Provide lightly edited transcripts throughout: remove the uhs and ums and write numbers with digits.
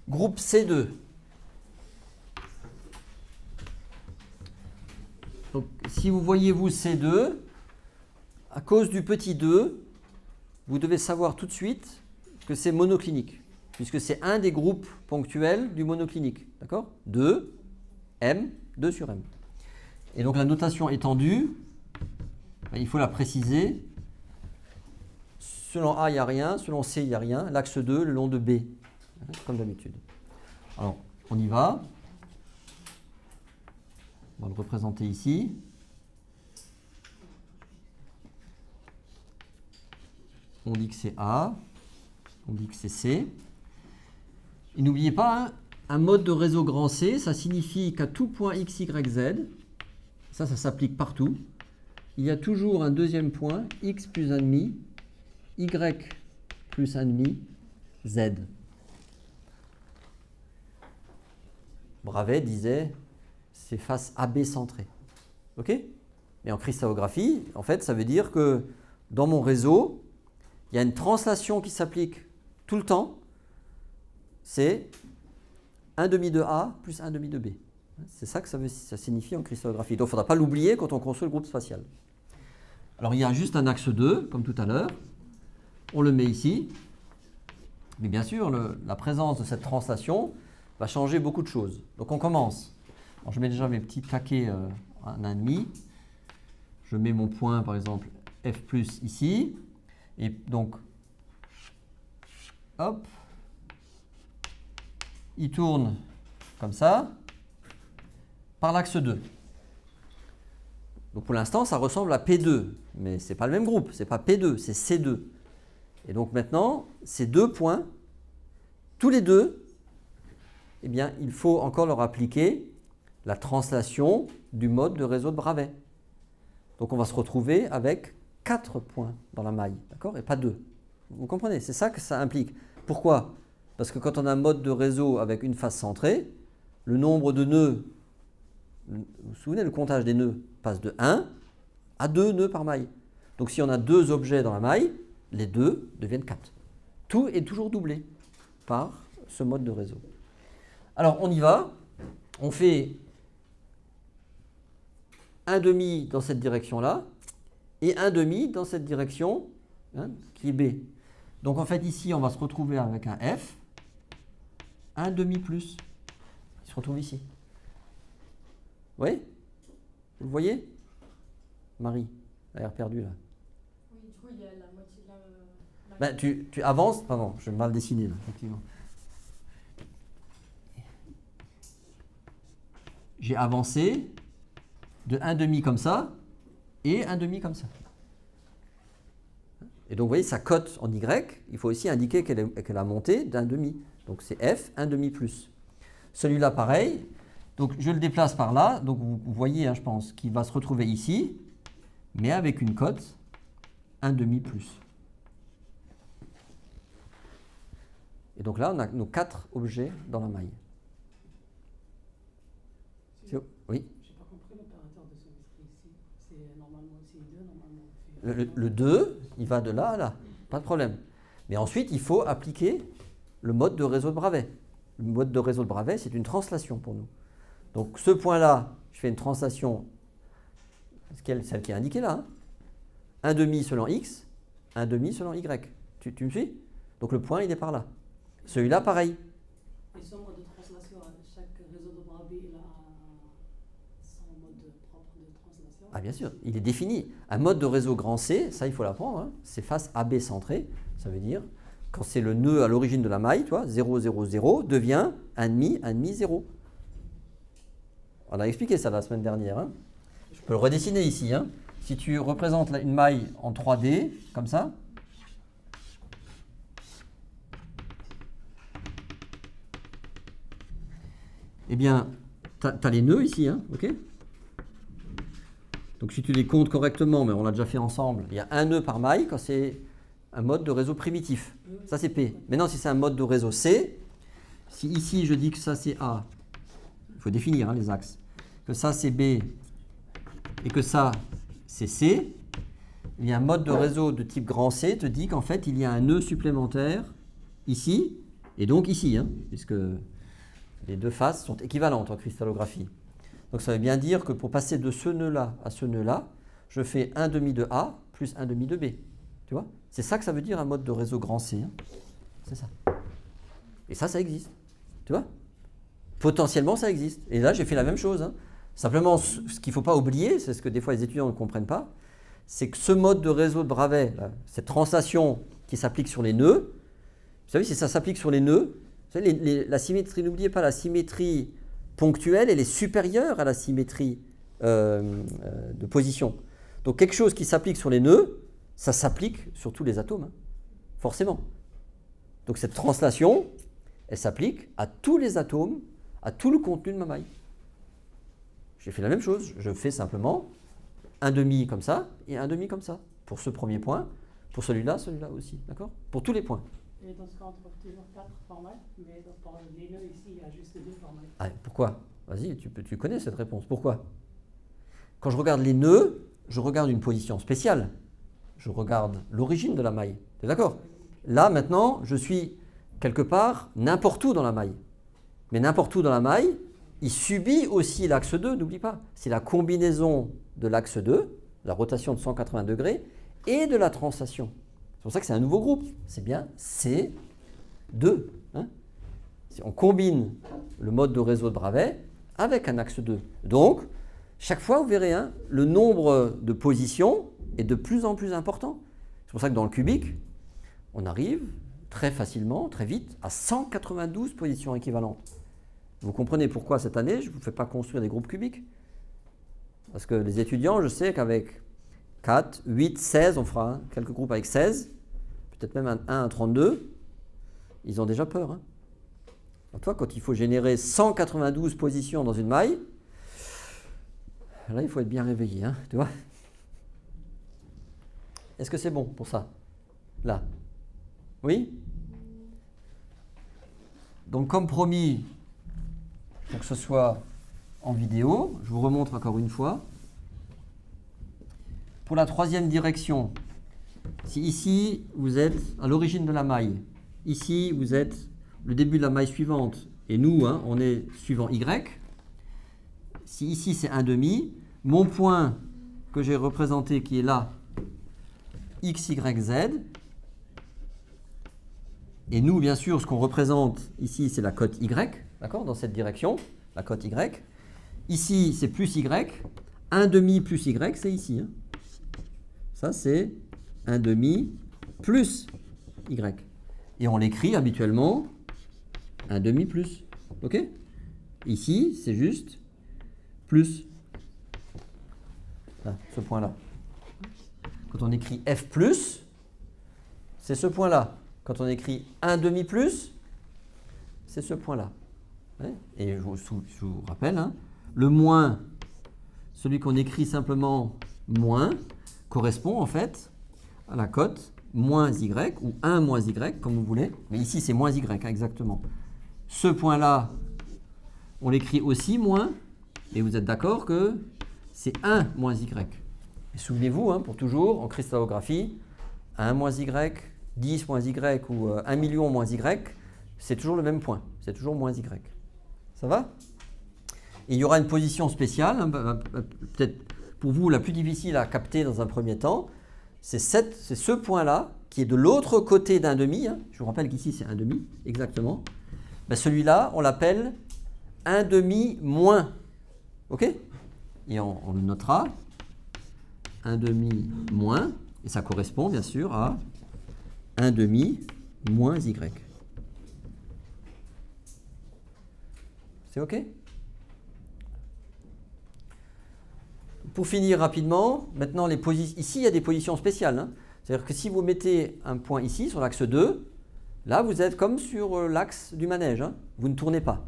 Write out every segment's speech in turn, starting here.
Groupe C2. Donc, si vous voyez vous C2, à cause du petit 2, vous devez savoir tout de suite que c'est monoclinique, puisque c'est un des groupes ponctuels du monoclinique. D'accord? 2, M, 2 sur M. Et donc la notation étendue, il faut la préciser. Selon A, il n'y a rien. Selon C, il n'y a rien. L'axe 2, le long de B, comme d'habitude. Alors, on y va. On va le représenter ici. On dit que c'est A. On dit que c'est C. Et n'oubliez pas, hein, un mode de réseau grand C, ça signifie qu'à tout point x, y, z, ça s'applique partout, il y a toujours un deuxième point, x plus 1,5, y plus 1,5, z. Bravais disait, c'est face AB centrée. OK? Et en cristallographie, en fait, ça veut dire que dans mon réseau, il y a une translation qui s'applique tout le temps, c'est 1,5 de A plus 1,5 de B. C'est ça que ça signifie en cristallographie. Donc, il ne faudra pas l'oublier quand on construit le groupe spatial. Alors, il y a juste un axe 2, comme tout à l'heure. On le met ici. Mais bien sûr, la présence de cette translation va changer beaucoup de choses. Donc, on commence. Alors, je mets déjà mes petits taquets 1,5. Je mets mon point, par exemple, F plus ici. Et donc, hop, il tourne comme ça, par l'axe 2. Donc pour l'instant, ça ressemble à P2, mais ce n'est pas le même groupe, ce n'est pas P2, c'est C2. Et donc maintenant, ces deux points, tous les deux, eh bien, il faut encore leur appliquer la translation du mode de réseau de Bravais. Donc on va se retrouver avec 4 points dans la maille, d'accord, et pas 2. Vous comprenez? C'est ça que ça implique. Pourquoi? Parce que quand on a un mode de réseau avec une face centrée, le nombre de nœuds, vous vous souvenez, le comptage des nœuds passe de 1 à 2 nœuds par maille. Donc si on a 2 objets dans la maille, les 2 deviennent 4. Tout est toujours doublé par ce mode de réseau. Alors on y va, on fait 1,5 dans cette direction-là et 1,5 dans cette direction, hein, qui est B. Donc en fait ici on va se retrouver avec un F, 1,5 plus, il se retrouve ici. Oui? Vous le voyez? Marie, elle a l'air perdue là. Oui, du coup il y a la moitié de la... Ben, tu avances, pardon, je vais mal dessiner là, effectivement. J'ai avancé de 1,5 comme ça et 1,5 comme ça. Et donc, vous voyez, sa cote en Y, il faut aussi indiquer qu'elle a monté d'1,5. Donc, c'est F, 1,5 plus. Celui-là, pareil. Donc, je le déplace par là. Donc, vous voyez, hein, je pense, qu'il va se retrouver ici, mais avec une cote 1,5 plus. Et donc là, on a nos 4 objets dans la maille. Oui? Je n'ai pas compris l'opérateur de ce ici. C'est normalement c'est 2, normalement. Le 2, il va de là à là, pas de problème. Mais ensuite, il faut appliquer le mode de réseau de Bravais. Le mode de réseau de Bravais, c'est une translation pour nous. Donc ce point-là, je fais une translation, celle qui est indiquée là, hein. 1,5 selon x, 1,5 selon y. Tu me suis? Donc le point, il est par là. Celui-là, pareil. Et ce mode de translation, chaque réseau de Bravais, il a son mode propre de translation. Ah bien sûr, il est défini. Un mode de réseau grand C, ça il faut l'apprendre, hein, c'est face AB centrée. Ça veut dire, quand c'est le nœud à l'origine de la maille, tu vois, 0, 0, 0, devient 1,5, 1,5, 0. On a expliqué ça la semaine dernière. Hein. Je peux le redessiner ici. Hein. Si tu représentes une maille en 3D, comme ça, eh bien, tu as les nœuds ici, hein, ok? Donc si tu les comptes correctement, mais on l'a déjà fait ensemble, il y a un nœud par maille quand c'est un mode de réseau primitif. Ça c'est P. Maintenant si c'est un mode de réseau C, si ici je dis que ça c'est A, il faut définir hein, les axes, que ça c'est B et que ça c'est C, il y a un mode de réseau de type grand C te dit qu'en fait il y a un nœud supplémentaire ici Et donc ici, hein, puisque les deux faces sont équivalentes en cristallographie. Donc ça veut bien dire que pour passer de ce nœud-là à ce nœud-là, je fais 1/2 de A plus 1/2 de B. Tu vois? C'est ça que ça veut dire un mode de réseau grand C. Hein. C'est ça. Et ça existe. Tu vois? Potentiellement, ça existe. Et là, j'ai fait la même chose. Hein. Simplement, ce qu'il ne faut pas oublier, c'est ce que des fois les étudiants ne comprennent pas, c'est que ce mode de réseau de Bravais, là, cette translation qui s'applique sur les nœuds, vous savez, si ça s'applique sur les nœuds, vous savez, la symétrie, n'oubliez pas, la symétrie ponctuelle, elle est supérieure à la symétrie de position. Donc quelque chose qui s'applique sur les nœuds, ça s'applique sur tous les atomes, hein, forcément. Donc cette translation, elle s'applique à tous les atomes, à tout le contenu de ma maille. J'ai fait la même chose, je fais simplement 1/2 comme ça et 1/2 comme ça. Pour ce premier point, pour celui-là aussi, d'accord? Pour tous les points. Et dans ce cas, on trouve toujours 4 formats, mais dans les nœuds ici, il y a juste 2 formats. Ah, pourquoi? Vas-y, tu connais cette réponse. Pourquoi? Quand je regarde les nœuds, je regarde une position spéciale. Je regarde l'origine de la maille. Tu es d'accord? Là, maintenant, je suis quelque part n'importe où dans la maille. Mais n'importe où dans la maille, il subit aussi l'axe 2, n'oublie pas. C'est la combinaison de l'axe 2, la rotation de 180 degrés, et de la translation. C'est pour ça que c'est un nouveau groupe. C'est bien C2. Hein? On combine le mode de réseau de Bravais avec un axe 2. Donc, chaque fois, vous verrez, hein, le nombre de positions est de plus en plus important. C'est pour ça que dans le cubique, on arrive très facilement, très vite, à 192 positions équivalentes. Vous comprenez pourquoi cette année, je ne vous fais pas construire des groupes cubiques. Parce que les étudiants, je sais qu'avec 4, 8, 16, on fera hein, quelques groupes avec 16, peut-être même un à 32, ils ont déjà peur. Hein. Donc toi, quand il faut générer 192 positions dans une maille, là, il faut être bien réveillé, hein, tu vois. Est-ce que c'est bon pour ça? Là. Oui? Donc, comme promis, pour que ce soit en vidéo, je vous remontre encore une fois. Pour la troisième direction, si ici, vous êtes à l'origine de la maille, ici, vous êtes le début de la maille suivante, et nous, hein, on est suivant Y. Si ici, c'est 1/2, mon point que j'ai représenté qui est là, X, Y, Z, et nous, bien sûr, ce qu'on représente ici, c'est la cote Y, d'accord, dans cette direction, la cote Y. Ici, c'est plus Y. 1/2 plus Y, c'est ici. Hein. Ça, c'est 1/2 plus Y. Et on l'écrit habituellement 1/2 plus. OK? Ici, c'est juste plus. Là, ce point-là. Quand on écrit F plus, c'est ce point-là. Quand on écrit 1/2 plus, c'est ce point-là. Ouais. Et je vous rappelle, hein, le moins, celui qu'on écrit simplement moins, correspond en fait à la cote moins Y ou 1 moins Y, comme vous voulez. Mais ici, c'est moins Y, hein, exactement. Ce point-là, on l'écrit aussi moins, et vous êtes d'accord que c'est 1 moins Y. Et souvenez-vous, hein, pour toujours, en cristallographie, 1 moins Y, 10 moins Y ou 1 million moins Y, c'est toujours le même point, c'est toujours moins Y. Ça va? Et il y aura une position spéciale, hein, peut-être pour vous la plus difficile à capter dans un premier temps, c'est ce point-là qui est de l'autre côté d'1/2. Hein. Je vous rappelle qu'ici c'est 1/2, exactement. Ben, celui-là, on l'appelle 1/2 moins. OK? Et on le notera. 1/2 moins, et ça correspond bien sûr à 1/2 moins Y. C'est OK? Pour finir rapidement, maintenant les positions. Ici, il y a des positions spéciales. Hein. C'est-à-dire que si vous mettez un point ici, sur l'axe 2, là, vous êtes comme sur l'axe du manège. Hein. Vous ne tournez pas.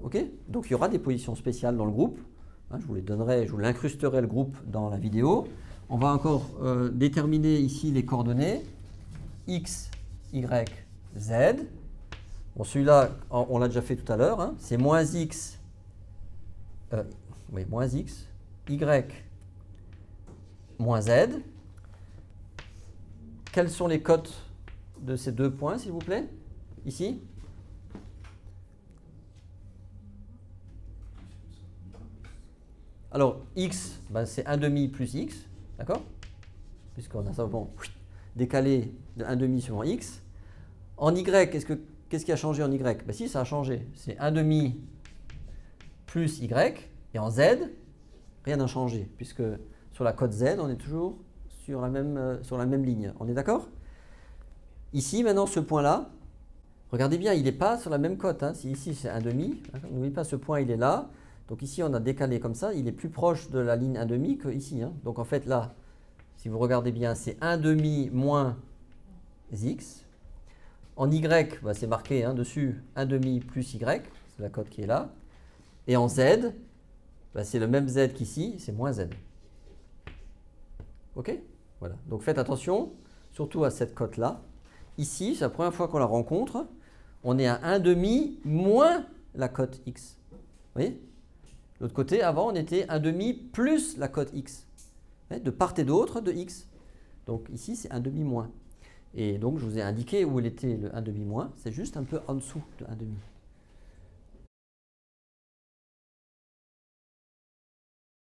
OK? Donc, il y aura des positions spéciales dans le groupe. Hein, je vous les donnerai, je vous l'incrusterai le groupe dans la vidéo. On va encore déterminer ici les coordonnées. X, Y, Z. Bon, celui-là, on l'a déjà fait tout à l'heure. Hein. C'est moins X. Moins X. Y moins Z. Quelles sont les cotes de ces deux points, s'il vous plaît? ici? Alors, x, ben, c'est 1 demi plus x, d'accord? Puisqu'on a simplement décalé de 1 demi suivant x. En y, qu'est-ce qui a changé en y? Ben si, ça a changé. C'est 1 demi plus y. Et en z, rien n'a changé. Puisque sur la cote z, on est toujours sur la même ligne. On est d'accord? Ici, maintenant, ce point-là, regardez bien, il n'est pas sur la même cote. Hein. Si ici, c'est 1 demi, n'oubliez pas, ce point, il est là. Donc ici, on a décalé comme ça. Il est plus proche de la ligne 1 demi que ici. Hein. Donc en fait, là, si vous regardez bien, c'est 1 demi moins x. En y, bah, c'est marqué hein, dessus 1 demi plus y. C'est la cote qui est là. Et en z, bah, c'est le même z qu'ici, c'est moins z. OK? Voilà. Donc faites attention, surtout à cette cote-là. Ici, c'est la première fois qu'on la rencontre. On est à 1 demi moins la cote x. Vous voyez? De l'autre côté, avant, on était 1 demi plus la cote x. De part et d'autre de x. Donc ici, c'est 1 demi moins. Et donc, je vous ai indiqué où il était le 1 demi moins. C'est juste un peu en dessous de 1 demi.